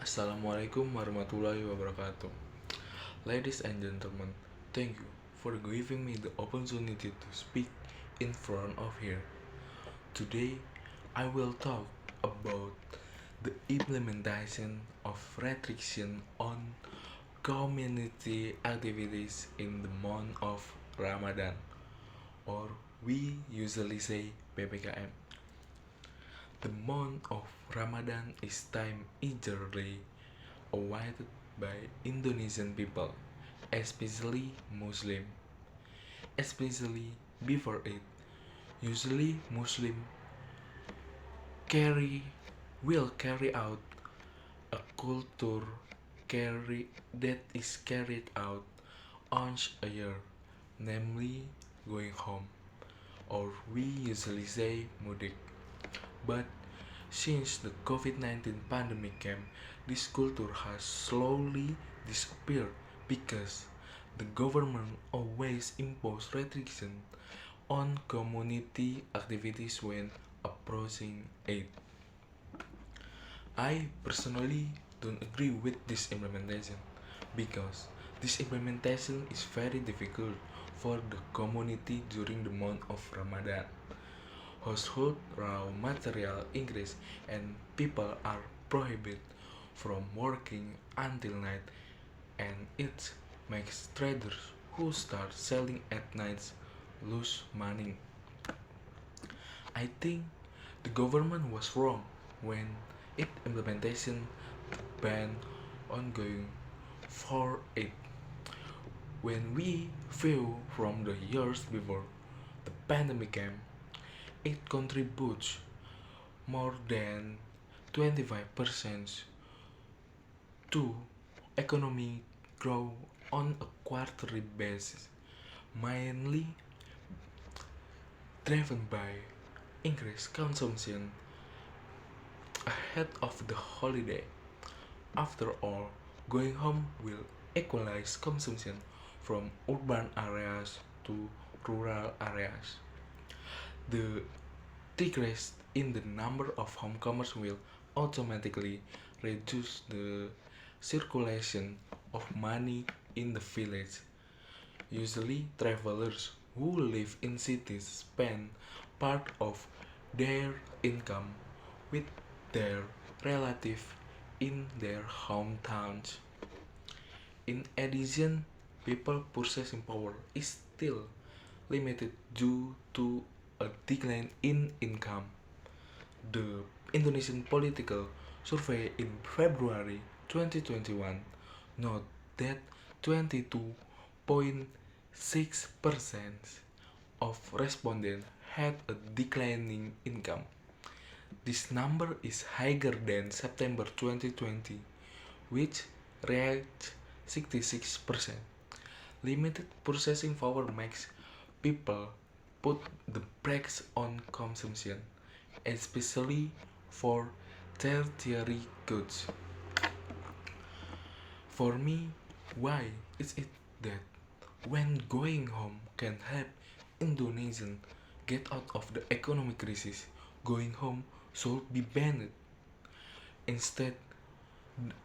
Assalamualaikum warahmatullahi wabarakatuh. Ladies and gentlemen, thank you for giving me the opportunity to speak in front of here. Today, I will talk about the implementation of restriction on community activities in the month of Ramadan, or we usually say PPKM. The month of Ramadan is time eagerly awaited by Indonesian people, especially Muslim. Especially before it, usually Muslim carry will carry out a culture carry that is carried out once a year, namely going home, or we usually say mudik. But since the COVID-19 pandemic came, this culture has slowly disappeared because the government always imposed restrictions on community activities when approaching Eid. I personally don't agree with this implementation because this implementation is very difficult for the community during the month of Ramadan. Household raw material increase and people are prohibited from working until night, and it makes traders who start selling at nights lose money. I think the government was wrong when it implementation the ban on going for it. When we view from the years before the pandemic came, it contributes more than 25% to economic growth on a quarterly basis, mainly driven by increased consumption ahead of the holiday. After all, going home will equalize consumption from urban areas to rural areas. The decrease in the number of homecomers will automatically reduce the circulation of money in the village. Usually, travelers who live in cities spend part of their income with their relatives in their hometowns. In addition, people purchasing power is still limited due to a decline in income. The Indonesian Political Survey in February 2021 noted that 22.6% of respondents had a declining income. This number is higher than September 2020, which reached 66%. Limited purchasing power makes people put the brakes on consumption, especially for tertiary goods. For me, why is it that when going home can help Indonesians get out of the economic crisis, going home should be banned? Instead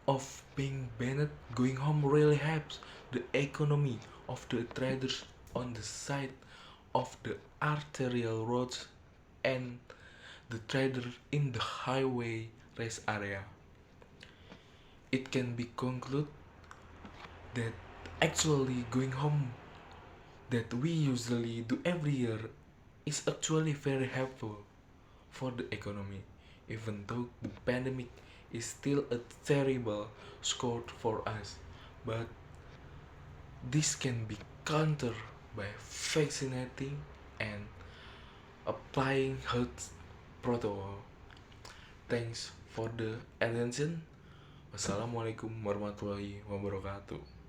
of being banned, going home really helps the economy of the traders on the side of the arterial roads and the traders in the highway rest area. It can be concluded that actually going home that we usually do every year is actually very helpful for the economy, even though the pandemic is still a terrible scourge for us. But this can be countered by vaccinating and applying health protocol. Thanks for the attention. Wassalamualaikum warahmatullahi wabarakatuh.